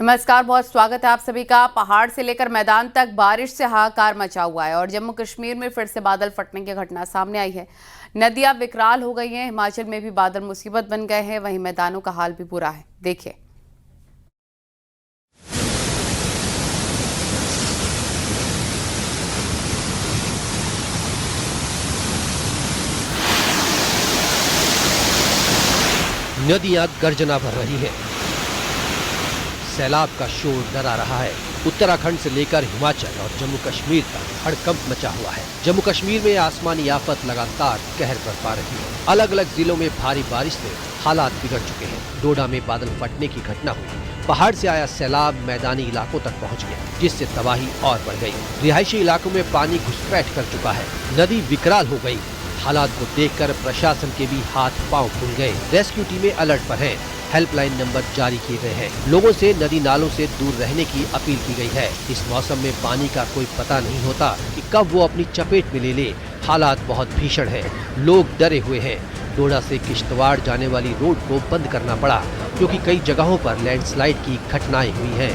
नमस्कार, बहुत स्वागत है आप सभी का। पहाड़ से लेकर मैदान तक बारिश से हाहाकार मचा हुआ है और जम्मू कश्मीर में फिर से बादल फटने की घटना सामने आई है। नदियां विकराल हो गई हैं, हिमाचल में भी बादल मुसीबत बन गए हैं, वहीं मैदानों का हाल भी बुरा है। देखिए। नदियां गर्जना भर रही हैं। सैलाब का शोर डरा रहा है। उत्तराखंड से लेकर हिमाचल और जम्मू कश्मीर तक हड़कंप मचा हुआ है। जम्मू कश्मीर में आसमानी आफत लगातार कहर बरपा रही है। अलग अलग जिलों में भारी बारिश से हालात बिगड़ चुके हैं। डोडा में बादल फटने की घटना हुई। पहाड़ से आया सैलाब मैदानी इलाकों तक पहुंच गया, जिससे तबाही और बढ़ गई। रिहायशी इलाकों में पानी घुसपैठ कर चुका है। नदी विकराल हो गई। हालात को देखकर प्रशासन के भी हाथ पांव फूल गए। रेस्क्यू टीमें अलर्ट पर हैं। हेल्पलाइन नंबर जारी किए गए हैं। लोगों से नदी नालों से दूर रहने की अपील की गई है। इस मौसम में पानी का कोई पता नहीं होता कि कब वो अपनी चपेट में ले ले। हालात बहुत भीषण है। लोग डरे हुए हैं। डोडा से किश्तवाड़ जाने वाली रोड को बंद करना पड़ा, क्योंकि कई जगहों पर लैंडस्लाइड की घटनाएं हुई हैं।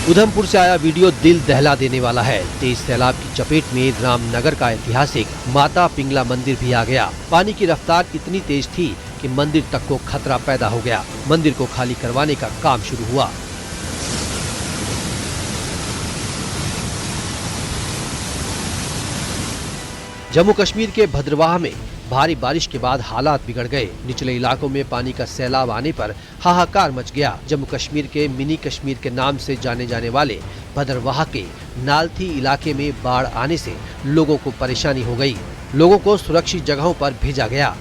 उधमपुर से आया वीडियो दिल दहला देने वाला है। तेज सैलाब की चपेट में रामनगर का ऐतिहासिक माता पिंगला मंदिर भी आ गया। पानी की रफ्तार इतनी तेज थी कि मंदिर तक को खतरा पैदा हो गया। मंदिर को खाली करवाने का काम शुरू हुआ। जम्मू कश्मीर के भद्रवाह में भारी बारिश के बाद हालात बिगड़ गए। निचले इलाकों में पानी का सैलाब आने पर हाहाकार मच गया। जम्मू कश्मीर के मिनी कश्मीर के नाम से जाने जाने वाले भद्रवाह के नालथी इलाके में बाढ़ आने से लोगों को परेशानी हो गई। लोगों को सुरक्षित जगहों पर भेजा गया।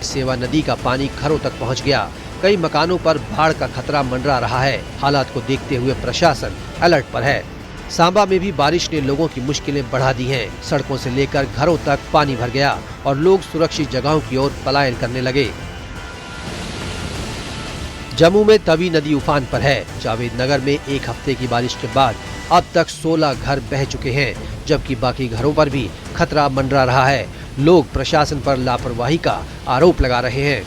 सेवा नदी का पानी घरों तक पहुंच गया। कई मकानों पर बाढ़ का खतरा मंडरा रहा है। हालात को देखते हुए प्रशासन अलर्ट पर है। सांबा में भी बारिश ने लोगों की मुश्किलें बढ़ा दी हैं। सड़कों से लेकर घरों तक पानी भर गया और लोग सुरक्षित जगहों की ओर पलायन करने लगे। जम्मू में तवी नदी उफान पर है। जावेद नगर में एक हफ्ते की बारिश के बाद अब तक 16 घर बह चुके हैं, जबकि बाकी घरों पर भी खतरा मंडरा रहा है। लोग प्रशासन पर लापरवाही का आरोप लगा रहे हैं।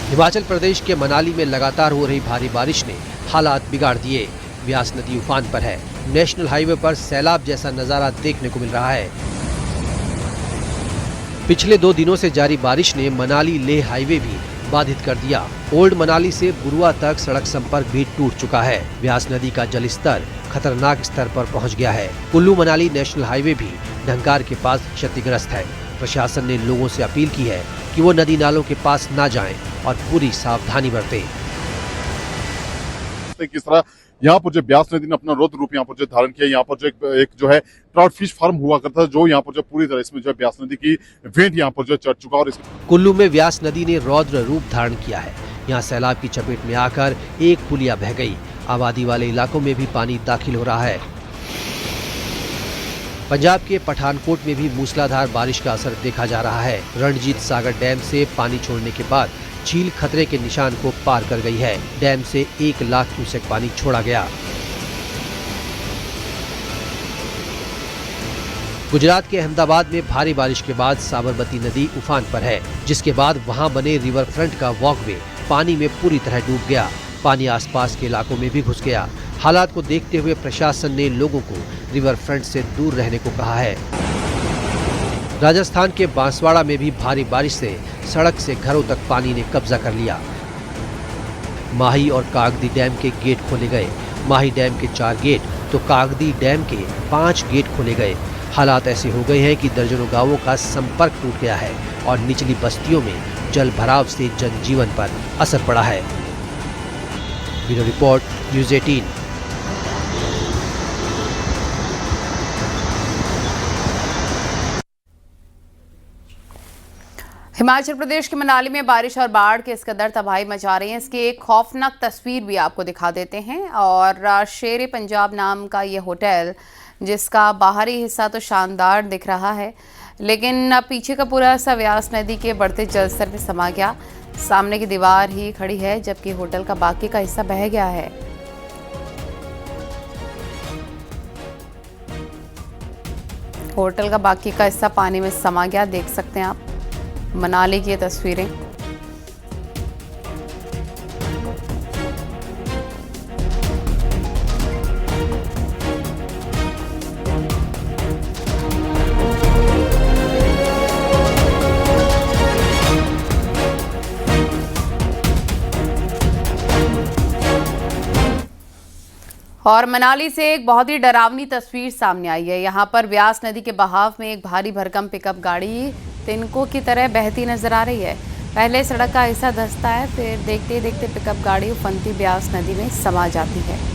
हिमाचल प्रदेश के मनाली में लगातार हो रही भारी बारिश ने हालात बिगाड़ दिए। व्यास नदी उफान पर है। नेशनल हाईवे पर सैलाब जैसा नजारा देखने को मिल रहा है। पिछले 2 दिनों से जारी बारिश ने मनाली लेह हाईवे भी बाधित कर दिया। ओल्ड मनाली से बुरुआ तक सड़क संपर्क भी टूट चुका है। व्यास नदी का जलस्तर खतरनाक स्तर पर पहुंच गया है। कुल्लू मनाली नेशनल हाईवे भी ढंकार के पास क्षतिग्रस्त है। प्रशासन ने लोगों से अपील की है कि वो नदी नालों के पास न जाएं और पूरी सावधानी बरतें। किस तरह यहाँ पर जो ब्यास नदी ने अपना रौद्र रूप यहाँ पर जो धारण किया। यहाँ पर जो एक जो है ट्राउट फिश फार्म हुआ करता था, जो यहाँ पर जो पूरी तरह इसमें जो है ब्यास नदी की वेंट यहाँ पर जो चढ़ चुका। और कुल्लू में व्यास नदी ने रौद्र रूप धारण किया है। यहाँ सैलाब की चपेट में आकर एक पुलिया बह गई। आबादी वाले इलाकों में भी पानी दाखिल हो रहा है। पंजाब के पठानकोट में भी मूसलाधार बारिश का असर देखा जा रहा है। रणजीत सागर डैम से पानी छोड़ने के बाद झील खतरे के निशान को पार कर गई है। डैम से 1 लाख क्यूसेक पानी छोड़ा गया। गुजरात के अहमदाबाद में भारी बारिश के बाद साबरमती नदी उफान पर है, जिसके बाद वहां बने रिवर फ्रंट का वॉकवे पानी में पूरी तरह डूब गया। पानी आसपास के इलाकों में भी घुस गया। हालात को देखते हुए प्रशासन ने लोगों को रिवर फ्रंट से दूर रहने को कहा है। राजस्थान के बांसवाड़ा में भी भारी बारिश से सड़क से घरों तक पानी ने कब्जा कर लिया। माही और कागदी डैम के गेट खोले गए। माही डैम के 4 गेट तो कागदी डैम के 5 गेट खोले गए। हालात ऐसे हो गए हैं कि दर्जनों गांवों का संपर्क टूट गया है और निचली बस्तियों में जल भराव से जनजीवन पर असर पड़ा है। Bureau report, news 18। Himachal Pradesh के मनाली में बारिश और बाढ़ के इस कदर तबाही मचा रही है, इसकी एक खौफनाक तस्वीर भी आपको दिखा देते हैं। और शेर पंजाब नाम का ये होटल, जिसका बाहरी हिस्सा तो शानदार दिख रहा है, लेकिन पीछे का पूरा सा व्यास नदी के बढ़ते जलस्तर में समा गया। सामने की दीवार ही खड़ी है, जबकि होटल का बाकी का हिस्सा बह गया है। होटल का बाकी का हिस्सा पानी में समा गया, देख सकते हैं आप मनाली की ये तस्वीरें। और मनाली से एक बहुत ही डरावनी तस्वीर सामने आई है। यहाँ पर ब्यास नदी के बहाव में एक भारी भरकम पिकअप गाड़ी तिनकों की तरह बहती नजर आ रही है। पहले सड़क का हिस्सा धंसता है, फिर देखते देखते पिकअप गाड़ी उफनती ब्यास नदी में समा जाती है।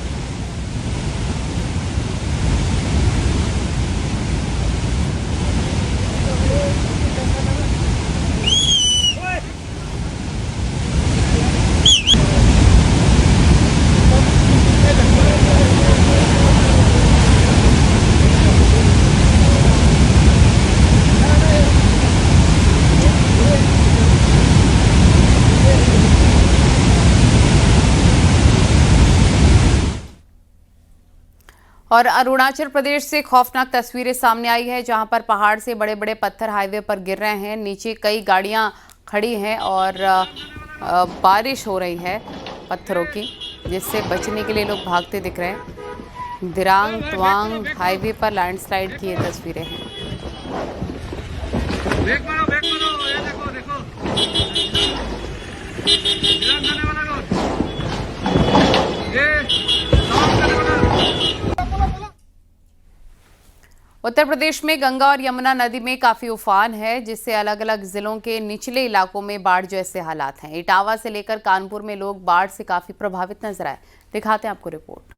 और अरुणाचल प्रदेश से खौफनाक तस्वीरें सामने आई है, जहां पर पहाड़ से बड़े बड़े पत्थर हाईवे पर गिर रहे हैं। नीचे कई गाड़ियां खड़ी हैं और बारिश हो रही है पत्थरों की, जिससे बचने के लिए लोग भागते दिख रहे हैं। दिरांग तवांग हाईवे पर लैंडस्लाइड की ये तस्वीरें हैं। उत्तर प्रदेश में गंगा और यमुना नदी में काफी उफान है, जिससे अलग अलग जिलों के निचले इलाकों में बाढ़ जैसे हालात हैं। इटावा से लेकर कानपुर में लोग बाढ़ से काफी प्रभावित नजर आए। दिखाते हैं आपको रिपोर्ट।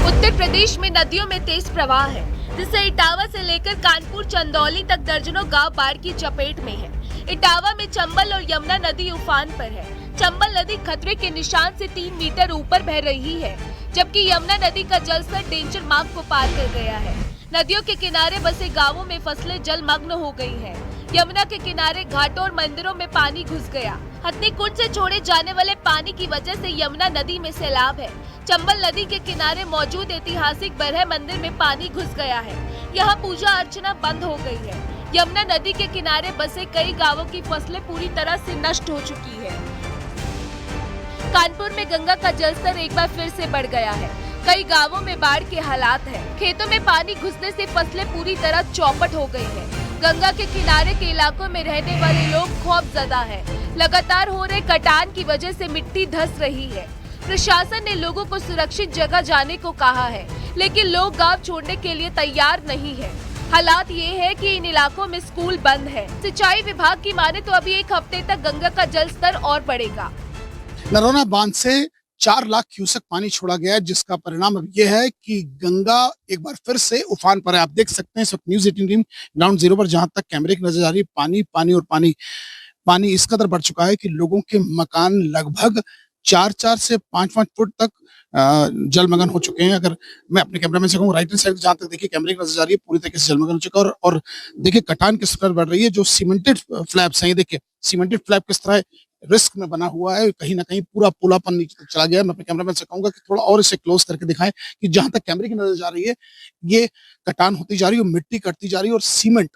उत्तर प्रदेश में नदियों में तेज प्रवाह है, जिससे इटावा से लेकर कानपुर चंदौली तक दर्जनों गांव बाढ़ की चपेट में है। इटावा में चंबल और यमुना नदी उफान पर है। चंबल नदी खतरे के निशान से 3 मीटर ऊपर बह रही है, जबकि यमुना नदी का जलस्तर डेंजर मार्क को पार कर गया है। नदियों के किनारे बसे गांवों में फसलें जलमग्न हो गई हैं। यमुना के किनारे घाटों और मंदिरों में पानी घुस गया। हथनी कुंड से छोड़े जाने वाले पानी की वजह से यमुना नदी में सैलाब है। चंबल नदी के किनारे मौजूद ऐतिहासिक बरह मंदिर में पानी घुस गया है। यहाँ पूजा अर्चना बंद हो गई है। यमुना नदी के किनारे बसे कई गांवों की फसलें पूरी तरह से नष्ट हो चुकी है। कानपुर में गंगा का जलस्तर एक बार फिर से बढ़ गया है। कई गांवों में बाढ़ के हालात हैं। खेतों में पानी घुसने से फसलें पूरी तरह चौपट हो गई हैं। गंगा के किनारे के इलाकों में रहने वाले लोग खौफजदा हैं। लगातार हो रहे कटान की वजह से मिट्टी धंस रही है। प्रशासन ने लोगों को सुरक्षित जगह जाने को कहा है, लेकिन लोग गांव छोड़ने के लिए तैयार नहीं है। हालात ये है कि इन इलाकों में स्कूल बंद है। सिंचाई विभाग की माने तो अभी 1 हफ्ते तक गंगा का जल स्तर और बढ़ेगा। नरोना बांध से 4 लाख क्यूसेक पानी छोड़ा गया है, जिसका परिणाम अब यह है कि गंगा एक बार फिर से उफान पर है। आप देख सकते हैं इस वक्त न्यूज 18 टीम ग्राउंड जीरो पर, जहां तक कैमरे की नजर आ रही है, पानी पानी और पानी। पानी इस कदर बढ़ चुका है कि लोगों के मकान लगभग 4 से 5 फुट तक जलमग्न हो चुके हैं। अगर मैं अपने कैमरामैन से कहूँ, राइट हैंड साइड जहां तक देखिए कैमरे की नजर आ रही है, पूरी तरीके से जलमग्न हो चुका है। और देखिए कटान किस तरह बढ़ रही है। जो सीमेंटेड फ्लैब्स हैं, ये देखिए सीमेंटेड फ्लैब किस तरह रिस्क में बना हुआ है। कहीं ना कहीं पूरा पुलापन नीचे तक चला गया है। मैं अपने कैमरामैन से कहूंगा कि थोड़ा और इसे क्लोज करके दिखाएं कि जहां तक कैमरे की नजर जा रही है, ये कटान होती जा रही है, मिट्टी कटती जा रही है और सीमेंट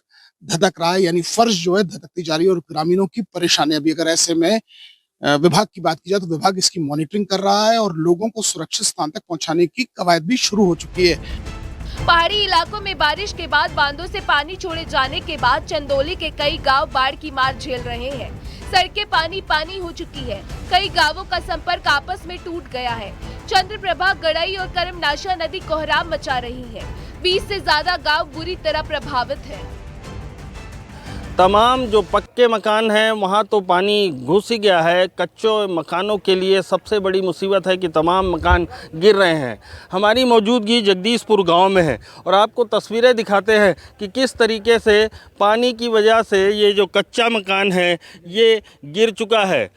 धधक रहा है, यानी फर्श जो है धधकती जा रही है। और ग्रामीणों की परेशानी अभी, अगर ऐसे में विभाग की बात की जाए तो विभाग इसकी मॉनिटरिंग कर रहा है और लोगों को सुरक्षित स्थान तक पहुंचाने की कवायद भी शुरू हो चुकी है। पहाड़ी इलाकों में बारिश के बाद बांधों से पानी छोड़े जाने के बाद चंदौली के कई गांव बाढ़ की मार झेल रहे हैं। सड़कें पानी पानी हो चुकी है। कई गांवों का संपर्क आपस में टूट गया है। चंद्रप्रभा, गड़ई और करमनाशा नदी कोहराम मचा रही है। 20 से ज्यादा गांव बुरी तरह प्रभावित है। तमाम जो पक्के मकान हैं वहाँ तो पानी घुस ही गया है। कच्चों मकानों के लिए सबसे बड़ी मुसीबत है कि तमाम मकान गिर रहे हैं। हमारी मौजूदगी जगदीशपुर गांव में है और आपको तस्वीरें दिखाते हैं कि किस तरीके से पानी की वजह से ये जो कच्चा मकान है ये गिर चुका है।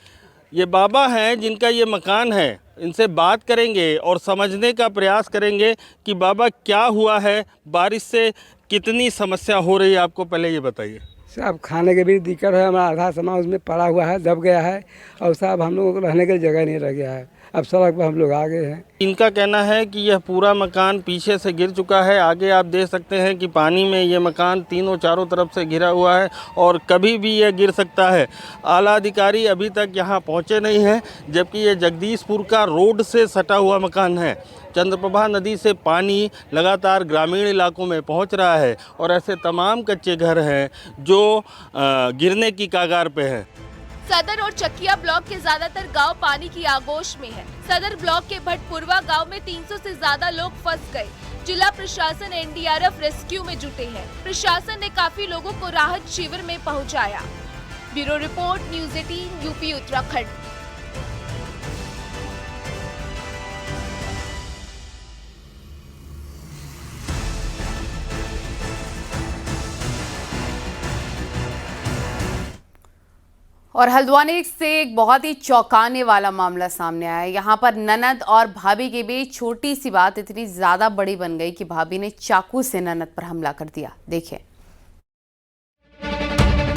ये बाबा हैं जिनका ये मकान है, इनसे बात करेंगे और समझने का प्रयास करेंगे कि बाबा क्या हुआ है, बारिश से कितनी समस्या हो रही है आपको, पहले ये बताइए। साहब खाने की भी दिक्कत है, हमारा आधा सामान उसमें पड़ा हुआ है, दब गया है और साहब हम लोगों को रहने की जगह नहीं रह गया है। अब सड़क पर हम लोग आ गए हैं। इनका कहना है कि यह पूरा मकान पीछे से गिर चुका है। आगे आप देख सकते हैं कि पानी में ये मकान तीनों चारों तरफ से घिरा हुआ है और कभी भी यह गिर सकता है। आला अधिकारी अभी तक यहाँ पहुँचे नहीं हैं, जबकि ये जगदीशपुर का रोड से सटा हुआ मकान है। चंद्रप्रभा नदी से पानी लगातार ग्रामीण इलाकों में पहुँच रहा है और ऐसे तमाम कच्चे घर हैं जो गिरने की कगार पे हैं। सदर और चकिया ब्लॉक के ज्यादातर गांव पानी की आगोश में है। सदर ब्लॉक के भटपुरवा गांव में 300 से ज्यादा लोग फंस गए। जिला प्रशासन एनडीआरएफ रेस्क्यू में जुटे हैं। प्रशासन ने काफी लोगों को राहत शिविर में पहुंचाया। Bureau report, news 18 UP Uttarakhand. और हल्द्वानी से एक बहुत ही चौंकाने वाला मामला सामने आया है। यहाँ पर ननद और भाभी के बीच छोटी सी बात इतनी ज्यादा बड़ी बन गई कि भाभी ने चाकू से ननद पर हमला कर दिया। देखिए।